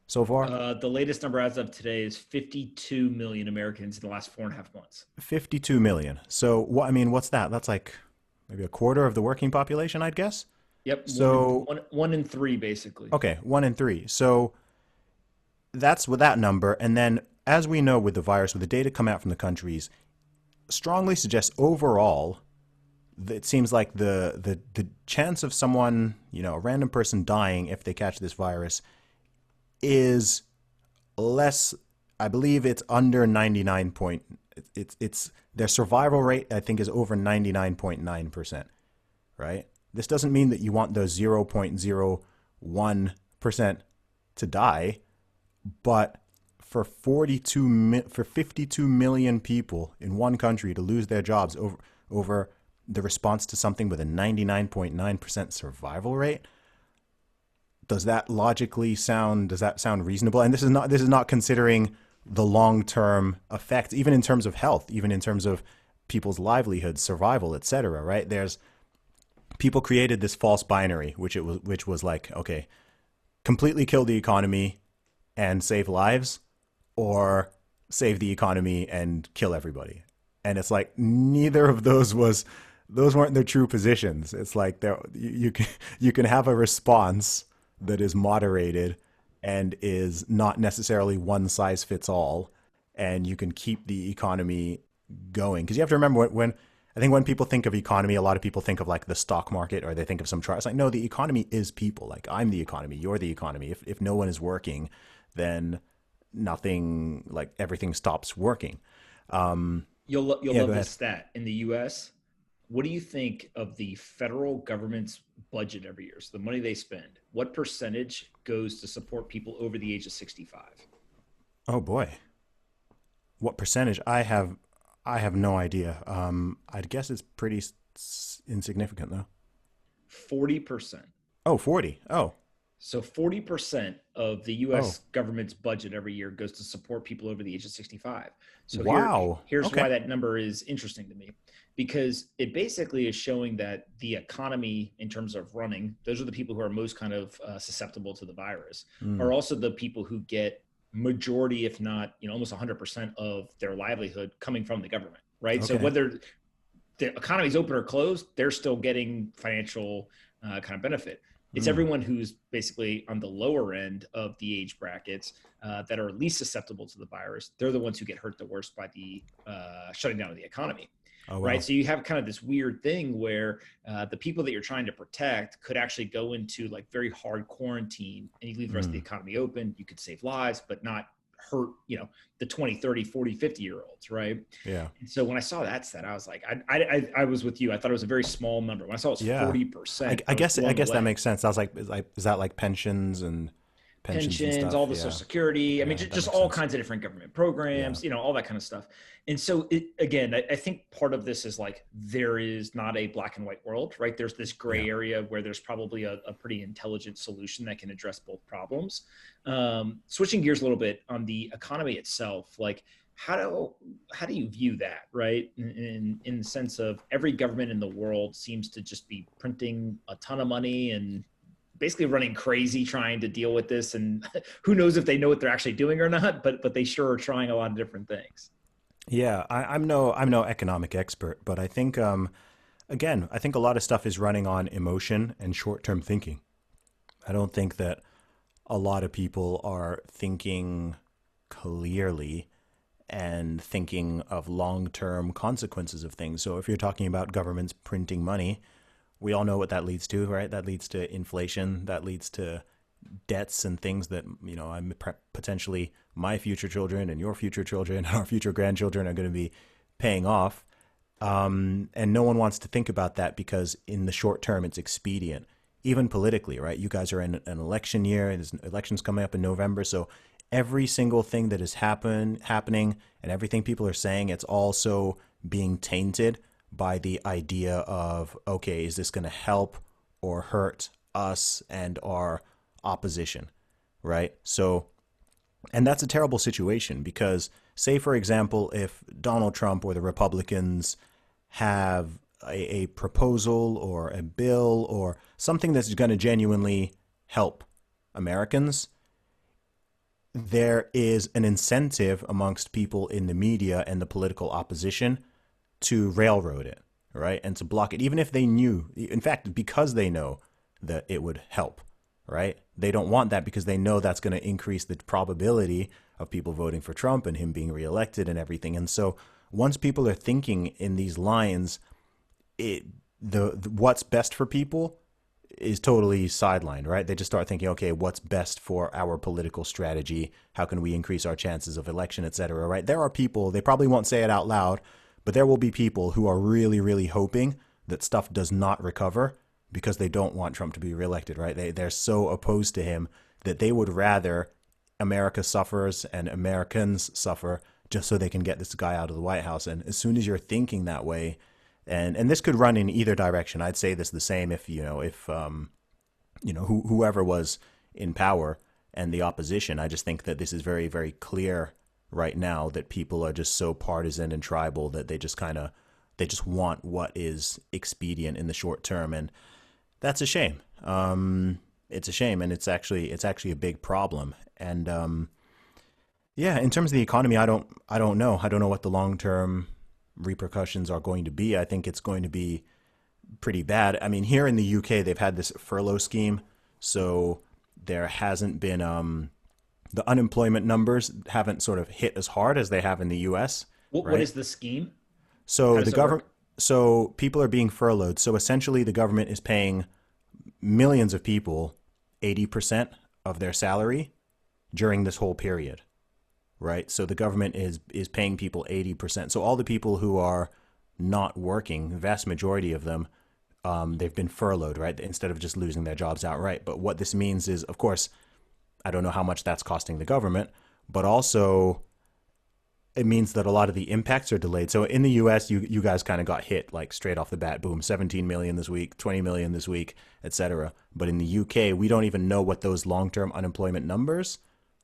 so far? The latest number as of today is 52 million Americans in the last 4.5 months. 52 million. So what's that? That's like maybe a quarter of the working population, I'd guess. Yep. So one in three, basically. okay, 1 in 3. So that's with that number. And then, as we know with the virus, with the data come out from the countries, strongly suggests overall that it seems like the chance of someone, a random person dying if they catch this virus is less. I believe it's under 99 point. It's their survival rate, I think, is over 99.9%, right? This doesn't mean that you want those 0.01% to die, but for 52 million people in one country to lose their jobs over the response to something with a 99.9% survival rate, does that sound reasonable? And this is not considering the long-term effects, even in terms of health, even in terms of people's livelihoods, survival, etc., right? There's people created this false binary, which was like, okay, completely kill the economy and save lives, or save the economy and kill everybody. And it's like neither of those weren't their true positions. It's like you can have a response that is moderated and is not necessarily one size fits all, and you can keep the economy going. Because you have to remember when people think of economy, a lot of people think of like the stock market, or they think of some chart. It's like, no, the economy is people. Like, I'm the economy, you're the economy. If no one is working, then nothing, like everything stops working. You'll love this stat. In the U.S., what do you think of the federal government's budget every year? So the money they spend, what percentage goes to support people over the age of 65? Oh boy, what percentage? I have no idea. I'd guess it's pretty insignificant though. 40%. Oh, 40. Oh. So 40% of the U.S. government's budget every year goes to support people over the age of 65. So wow. Here's okay. why that number is interesting to me, because it basically is showing that the economy, in terms of running, those are the people who are most kind of susceptible to the virus, are also the people who get majority, if not, almost 100% of their livelihood coming from the government, right? Okay. So whether the economy is open or closed, they're still getting financial kind of benefit. It's everyone who's basically on the lower end of the age brackets that are least susceptible to the virus. They're the ones who get hurt the worst by the shutting down of the economy. Oh, wow. Right. So you have kind of this weird thing where the people that you're trying to protect could actually go into like very hard quarantine, and you leave the rest of the economy open. You could save lives, but not hurt, the 20, 30, 40, 50-year-olds. Right. Yeah. And so when I saw that stat, I was like, I was with you. I thought it was a very small number. When I saw it was 40%. I guess that makes sense. I was like, is that like pensions, pensions, all the Social Security. I mean, just all kinds of different government programs, all that kind of stuff. And so again, I think part of this is like, there is not a black and white world, right? There's this gray area where there's probably a pretty intelligent solution that can address both problems. Switching gears a little bit on the economy itself, like how do you view that, right? In the sense of every government in the world seems to just be printing a ton of money and basically running crazy trying to deal with this, and who knows if they know what they're actually doing or not, but they sure are trying a lot of different things. Yeah, I'm no economic expert, but I think again, I think a lot of stuff is running on emotion and short-term thinking. I don't think that a lot of people are thinking clearly, and thinking of long-term consequences of things. So if you're talking about governments printing money, we all know what that leads to, right? That leads to inflation, that leads to debts and things that, I'm potentially my future children and your future children and our future grandchildren are going to be paying off. And no one wants to think about that because in the short term, it's expedient, even politically, right? You guys are in an election year, and there's elections coming up in November. So every single thing that is happening and everything people are saying, it's also being tainted by the idea of, okay, is this going to help or hurt us and our opposition, right? So, and that's a terrible situation because, say, for example, if Donald Trump or the Republicans have a proposal or a bill or something that's going to genuinely help Americans, there is an incentive amongst people in the media and the political opposition to railroad it, right? And to block it, even if they knew, in fact, because they know that it would help, right? They don't want that because they know that's going to increase the probability of people voting for Trump and him being reelected and everything. And so once people are thinking in these lines, the what's best for people is totally sidelined, right? They just start thinking, okay, what's best for our political strategy? How can we increase our chances of election, et cetera, right? There are people, they probably won't say it out loud, but there will be people who are really, really hoping that stuff does not recover because they don't want Trump to be reelected, right? They're so opposed to him that they would rather America suffers and Americans suffer just so they can get this guy out of the White House. And as soon as you're thinking that way, and this could run in either direction. I'd say this the same if whoever was in power and the opposition. I just think that this is very, very clear right now that people are just so partisan and tribal that they just want what is expedient in the short term, and that's a shame. It's a shame, and it's actually a big problem. And in terms of the economy, I don't know. I don't know what the long term repercussions are going to be. I think it's going to be pretty bad. I mean, here in the UK, they've had this furlough scheme, so there hasn't been the unemployment numbers haven't sort of hit as hard as they have in the US. What is the scheme? So the government, so people are being furloughed. So essentially, the government is paying millions of people 80% of their salary during this whole period. Right. So the government is paying people 80%. So all the people who are not working, the vast majority of them, they've been furloughed, right? Instead of just losing their jobs outright. But what this means is, of course, I don't know how much that's costing the government, but also it means that a lot of the impacts are delayed. So in the US, you guys kind of got hit like straight off the bat, boom, 17 million this week, 20 million this week, et cetera. But in the UK, we don't even know what those long-term unemployment numbers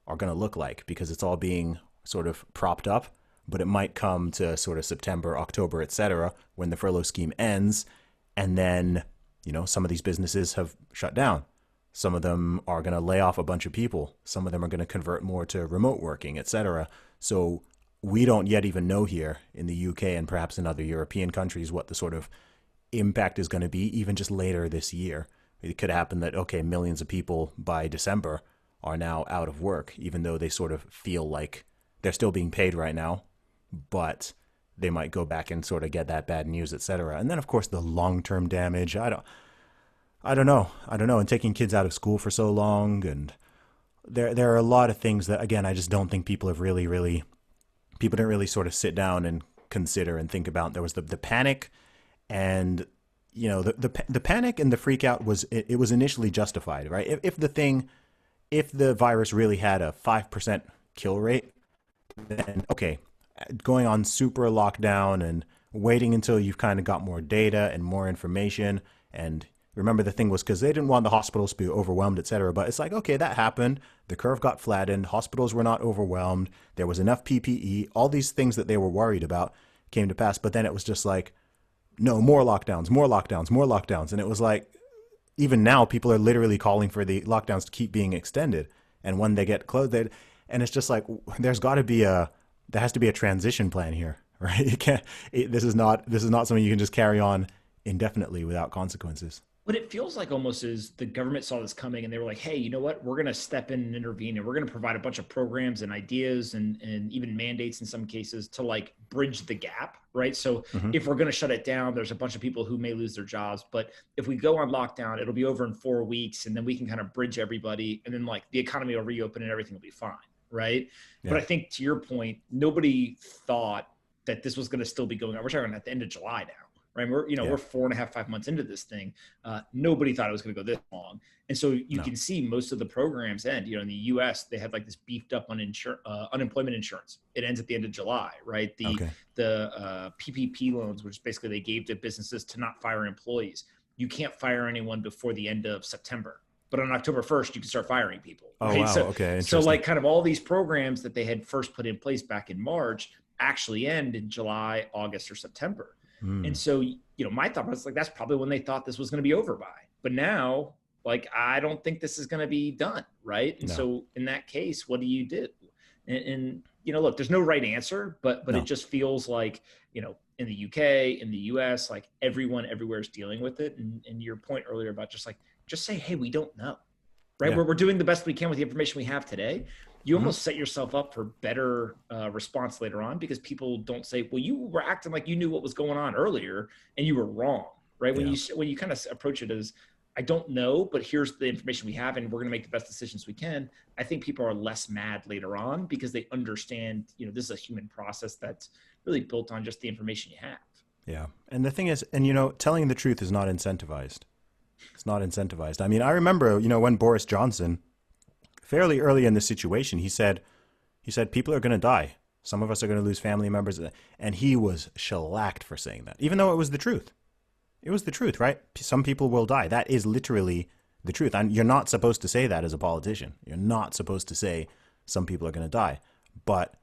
are going to look like because it's all being sort of propped up, but it might come to sort of September, October, et cetera, when the furlough scheme ends. And then, some of these businesses have shut down. Some of them are going to lay off a bunch of people. Some of them are going to convert more to remote working, et cetera. So we don't yet even know here in the UK and perhaps in other European countries what the sort of impact is going to be even just later this year. It could happen that, okay, millions of people by December are now out of work, even though they sort of feel like they're still being paid right now, but they might go back and sort of get that bad news, et cetera. And then, of course, the long-term damage. I don't know. And taking kids out of school for so long, and there are a lot of things that, again, I just don't think people have really people didn't really sort of sit down and consider and think about. There was the panic, and the panic and the freak out was initially justified, right? If the virus really had a 5% kill rate, then okay, going on super lockdown and waiting until you've kind of got more data and more information. And remember, the thing was because they didn't want the hospitals to be overwhelmed, et cetera. But it's like, okay, that happened. The curve got flattened. Hospitals were not overwhelmed. There was enough PPE. All these things that they were worried about came to pass. But then it was just like, no, more lockdowns, more lockdowns, more lockdowns. And it was like, even now, people are literally calling for the lockdowns to keep being extended. And when they get closed, and it's just like, there has to be a transition plan here, right? This is not something you can just carry on indefinitely without consequences. What it feels like almost is the government saw this coming and they were like, hey, you know what? We're going to step in and intervene and we're going to provide a bunch of programs and ideas and even mandates in some cases to like bridge the gap, right? So Hmm. if we're going to shut it down, there's a bunch of people who may lose their jobs. But if we go on lockdown, it'll be over in 4 weeks and then we can kind of bridge everybody. And then like the economy will reopen and everything will be fine, right? But Yeah. I think to your point, nobody thought that this was going to still be going on. We're talking at the end of July now, right? We're Yeah. 4.5, 5 months into this thing. Nobody thought it was going to go this long, and so you No. can see most of the programs end. In the U.S., they had like this beefed up unemployment insurance. It ends at the end of July, right? The Okay. the PPP loans, which basically they gave to businesses to not fire employees. You can't fire anyone before the end of September. But on October 1st, you can start firing people, Oh, right? wow. So, Okay. so Interesting. like kind of all these programs that they had first put in place back in March actually end in July, August, or September. And Mm. so, my thought was like, that's probably when they thought this was going to be over by. But now, like, I don't think this is going to be done. Right. And No. so, in that case, what do you do? And look, there's no right answer, but it No. just feels like, in the UK, in the US, like everyone everywhere is dealing with it. And your point earlier about just say, hey, we don't know. Right. Yeah. We're doing the best we can with the information we have today. You Hmm. almost set yourself up for better response later on because people don't say, well, you were acting like you knew what was going on earlier and you were wrong. Right. Yeah. When you kind of approach it as, I don't know, but here's the information we have and we're going to make the best decisions we can. I think people are less mad later on because they understand, this is a human process that's really built on just the information you have. Yeah. And the thing is, and telling the truth is not incentivized. It's not incentivized. I mean, I remember, when Boris Johnson, fairly early in the situation, he said people are going to die. Some of us are going to lose family members, and he was shellacked for saying that, even though it was the truth. It was the truth, right? Some people will die. That is literally the truth. And you're not supposed to say that as a politician. You're not supposed to say some people are going to die. But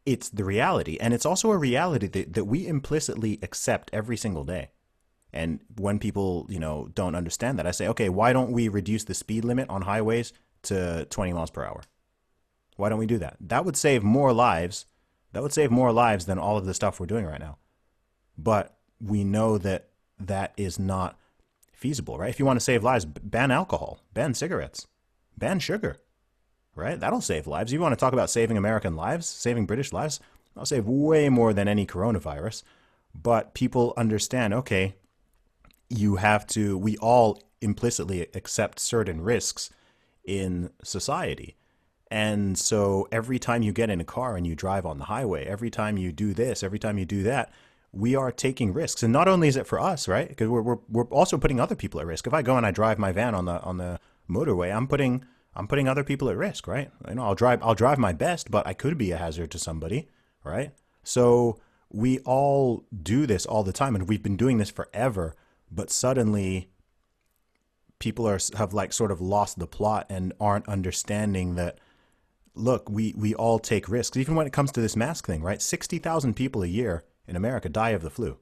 it's the reality. And it's also a reality that we implicitly accept every single day. And when people, don't understand that, I say, okay, why don't we reduce the speed limit on highways to 20 miles per hour? Why don't we do that? That would save more lives. That would save more lives than all of the stuff we're doing right now. But we know that that is not feasible, right? If you want to save lives, ban alcohol, ban cigarettes, ban sugar, right? That'll save lives. You want to talk about saving American lives, saving British lives? That'll save way more than any coronavirus. But people understand, okay, we all implicitly accept certain risks in society. And so every time you get in a car and you drive on the highway, every time you do this, every time you do that, we are taking risks. And not only is it for us, right? Because we're also putting other people at risk. If I go and I drive my van on the motorway, I'm putting other people at risk, right? I'll drive my best, but I could be a hazard to somebody, right? So we all do this all the time, and we've been doing this forever. But suddenly, people have like sort of lost the plot and aren't understanding that. Look, we all take risks, even when it comes to this mask thing, right? 60,000 people a year in America die of the flu.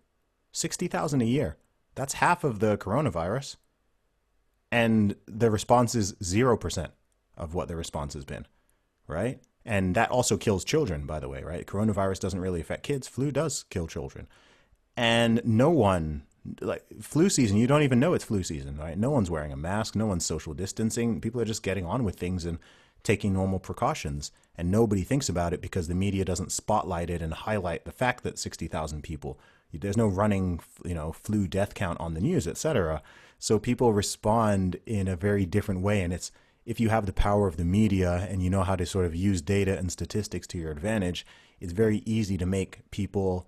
60,000 a year. That's half of the coronavirus. And the response is 0% of what the response has been, right? And that also kills children, by the way, right? Coronavirus doesn't really affect kids. Flu does kill children. And no one, like flu season, you don't even know it's flu season, right? No one's wearing a mask. No one's social distancing. People are just getting on with things and taking normal precautions, and nobody thinks about it because the media doesn't spotlight it and highlight the fact that 60,000 people, there's no running, flu death count on the news, etc. So people respond in a very different way. And it's, if you have the power of the media and you know how to sort of use data and statistics to your advantage, it's very easy to make people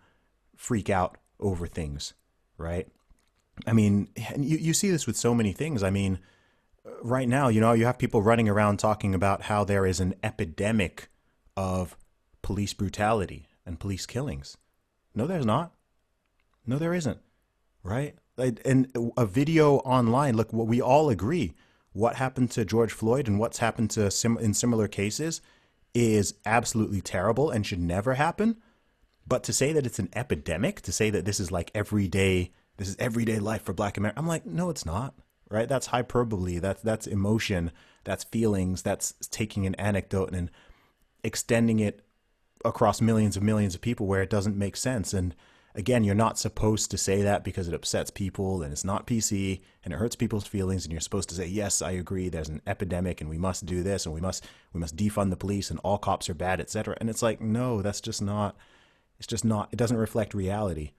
freak out over things, right? I mean, and you see this with so many things. I mean, right now, you have people running around talking about how there is an epidemic of police brutality and police killings. No, there's not. No, there isn't. Right? And a video online, look, what we all agree, what happened to George Floyd and what's happened to in similar cases is absolutely terrible and should never happen. But to say that it's an epidemic, to say that this is like everyday life for Black America, I'm like, no, it's not. Right? That's hyperbole. That's emotion. That's feelings. That's taking an anecdote and extending it across millions of people where it doesn't make sense. And again, you're not supposed to say that because it upsets people and it's not PC and it hurts people's feelings. And you're supposed to say, yes, I agree. There's an epidemic and we must do this and we must defund the police and all cops are bad, etc. And it's like, no, that's just not. It's just not. It doesn't reflect reality.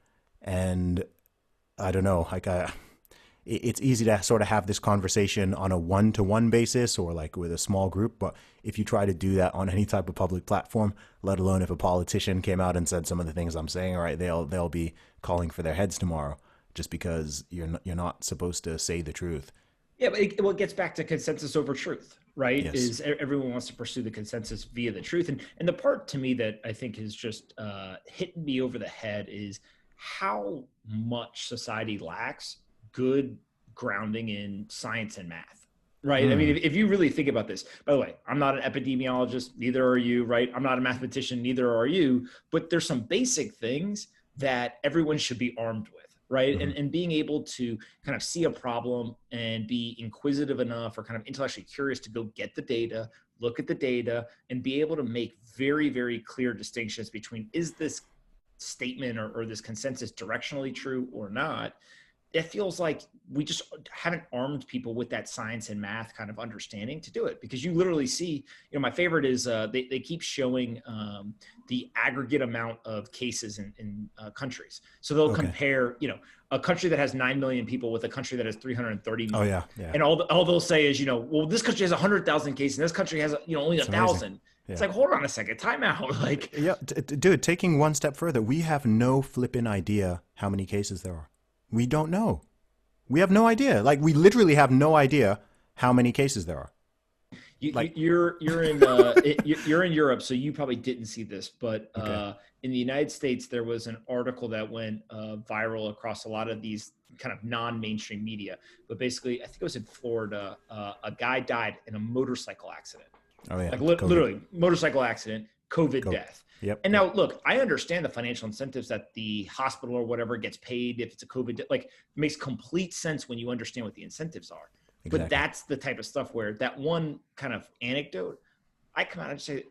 And I don't know. It's easy to sort of have this conversation on a one-to-one basis or like with a small group. But if you try to do that on any type of public platform, let alone if a politician came out and said some of the things I'm saying, all right, they'll be calling for their heads tomorrow just because you're not supposed to say the truth. Yeah, but it gets back to consensus over truth, right? Yes. Is everyone wants to pursue the consensus via the truth. And the part to me that I think is just hitting me over the head is how much society lacks good grounding in science and math, right? I mean, if you really think about this, by the way, I'm not an epidemiologist, neither are you, right? I'm not a mathematician, neither are you, but there's some basic things that everyone should be armed with, right? And being able to kind of see a problem and be inquisitive enough or kind of intellectually curious to go get the data, look at the data, and be able to make very, very clear distinctions between is this statement or this consensus directionally true or not. It feels like we just haven't armed people with that science and math kind of understanding to do it, because you literally see, my favorite is they keep showing the aggregate amount of cases in countries. So they'll compare, a country that has 9 million people with a country that has 330 million. Oh yeah. And all they'll say is, well, this country has 100,000 cases and this country has, only 1,000. Yeah. It's like, hold on a second, time out. Like, yeah, dude, taking one step further, we have no flipping idea how many cases there are. We don't know. We have no idea. Like, we literally have no idea how many cases there are. You're in you're in Europe, so you probably didn't see this, but in the United States, there was an article that went viral across a lot of these kind of non-mainstream media. But basically, I think it was in Florida, a guy died in a motorcycle accident. Oh yeah, like literally motorcycle accident, COVID death. Yep. And now, look, I understand the financial incentives that the hospital or whatever gets paid if it's a COVID, like, it makes complete sense when you understand what the incentives are. Exactly. But that's the type of stuff where that one kind of anecdote, I come out and say,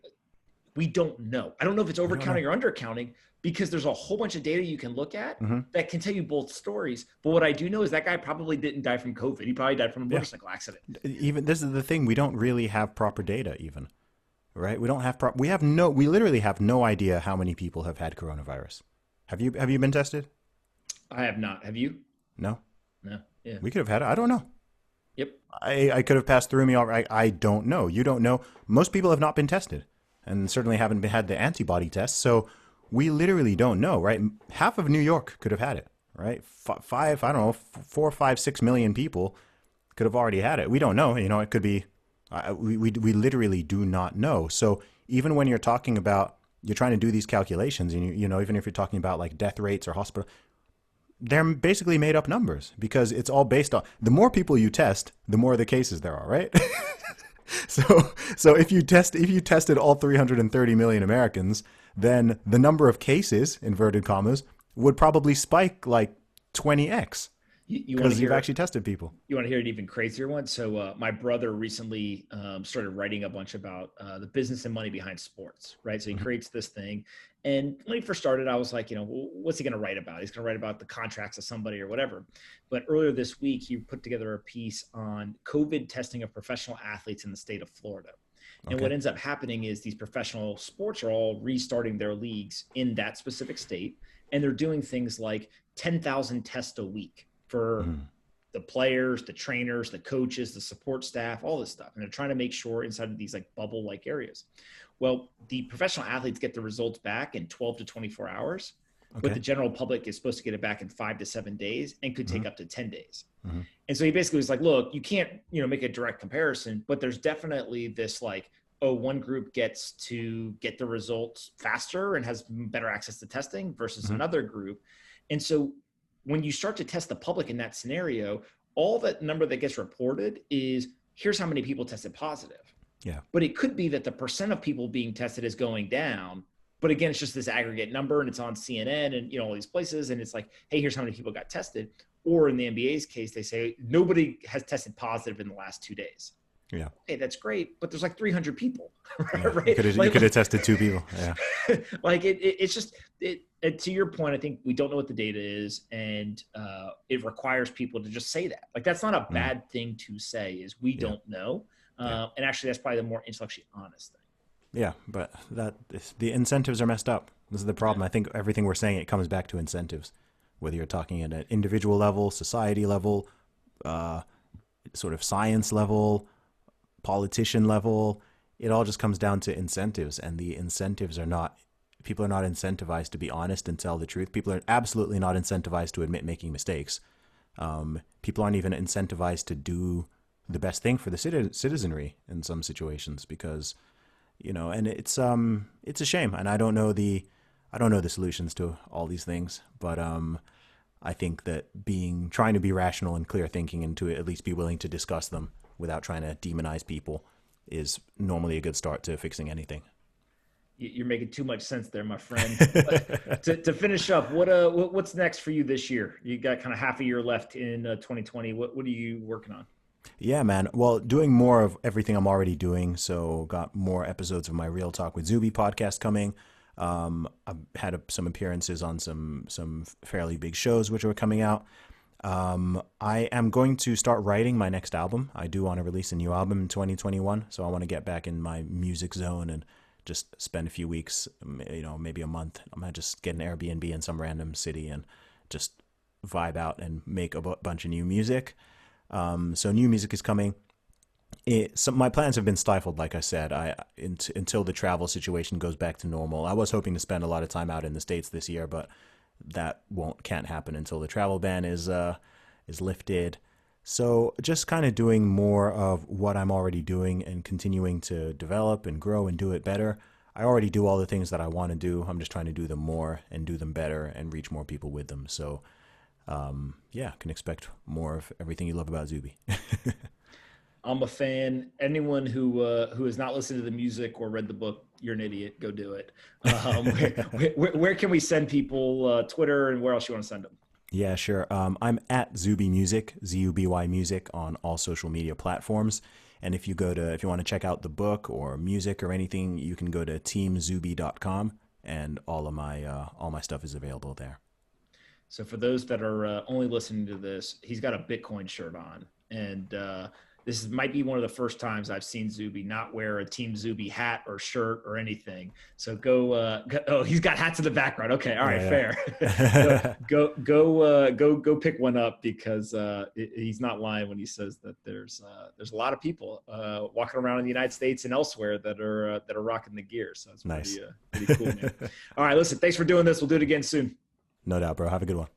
we don't know. I don't know if it's overcounting or undercounting, because there's a whole bunch of data you can look at that can tell you both stories. But what I do know is that guy probably didn't die from COVID. He probably died from a motorcycle accident. Even this is the thing. We don't really have proper data even. Right? We don't have we literally have no idea how many people have had coronavirus. Have you been tested? I have not. Have you? No. Yeah. We could have had it. I don't know. Yep. I could have passed through me all right. I don't know. You don't know. Most people have not been tested and certainly haven't had the antibody test. So we literally don't know, right? Half of New York could have had it, right? 4, 5, 6 million people could have already had it. We don't know. It could be. We literally do not know. So even when you're talking about, you're trying to do these calculations, and even if you're talking about like death rates or hospital, they're basically made up numbers, because it's all based on the more people you test, the more the cases there are, right? So if you tested all 330 million Americans, then the number of cases, inverted commas, would probably spike like 20x. Because you've actually tested people. You want to hear an even crazier one? So my brother recently started writing a bunch about the business and money behind sports, right? So he creates this thing. And when he first started, I was like, what's he going to write about? He's going to write about the contracts of somebody or whatever. But earlier this week, he put together a piece on COVID testing of professional athletes in the state of Florida. And what ends up happening is these professional sports are all restarting their leagues in that specific state. And they're doing things like 10,000 tests a week for the players, the trainers, the coaches, the support staff, all this stuff. And they're trying to make sure inside of these like bubble-like areas. Well, the professional athletes get the results back in 12 to 24 hours, but the general public is supposed to get it back in 5 to 7 days and could take up to 10 days. And so he basically was like, look, you can't, make a direct comparison, but there's definitely this like, one group gets to get the results faster and has better access to testing versus another group. And so when you start to test the public in that scenario, all that number that gets reported is, here's how many people tested positive. Yeah. But it could be that the percent of people being tested is going down. But again, it's just this aggregate number, and it's on CNN and all these places. And it's like, hey, here's how many people got tested. Or in the NBA's case, they say nobody has tested positive in the last 2 days. Yeah. Hey, that's great, but there's like 300 people, Yeah. right? You could have tested 2 people. Yeah. Like it's just to your point, I think we don't know what the data is, and it requires people to just say that. Like that's not a Mm. bad thing to say, is we Yeah. don't know. Yeah. And actually that's probably the more intellectually honest thing. Yeah. But the incentives are messed up. This is the problem. Yeah. I think everything we're saying, it comes back to incentives, whether you're talking at an individual level, society level, uh, sort of science level, politician level. It all just comes down to incentives, and the incentives are not, people are not incentivized to be honest and tell the truth. People are absolutely not incentivized to admit making mistakes. People aren't even incentivized to do the best thing for the citizenry in some situations, because, and it's a shame. And I don't know the solutions to all these things, but I think that trying to be rational and clear thinking, and to at least be willing to discuss them without trying to demonize people, is normally a good start to fixing anything. You're making too much sense there, my friend. To finish up, what's next for you this year? You got kind of half a year left in 2020. What are you working on? Yeah, man. Well, doing more of everything I'm already doing. So got more episodes of my Real Talk with Zuby podcast coming. I've had some appearances on some fairly big shows which are coming out. I am going to start writing my next album. I do want to release a new album in 2021, so I want to get back in my music zone and just spend a few weeks, maybe a month. I'm gonna just get an Airbnb in some random city and just vibe out and make a bunch of new music. So new music is coming. My plans have been stifled, like I said, until the travel situation goes back to normal. I was hoping to spend a lot of time out in the States this year, but that can't happen until the travel ban is lifted. So just kind of doing more of what I'm already doing and continuing to develop and grow and do it better. I already do all the things that I want to do. I'm just trying to do them more and do them better and reach more people with them. So yeah, can expect more of everything you love about Zuby. I'm a fan. Anyone who has not listened to the music or read the book, you're an idiot. Go do it. Where can we send people? Twitter, and where else you want to send them? Yeah, sure. I'm at Zuby Music, Zuby Music, on all social media platforms. And if you want to check out the book or music or anything, you can go to teamzuby.com, and all my stuff is available there. So for those that are only listening to this, he's got a Bitcoin shirt on, and this might be one of the first times I've seen Zuby not wear a Team Zuby hat or shirt or anything. So go. Oh, he's got hats in the background. Okay, all right, fair. Go pick one up, because he's not lying when he says that there's a lot of people walking around in the United States and elsewhere that are rocking the gear. So it's nice. Pretty cool, man. All right, listen. Thanks for doing this. We'll do it again soon. No doubt, bro. Have a good one.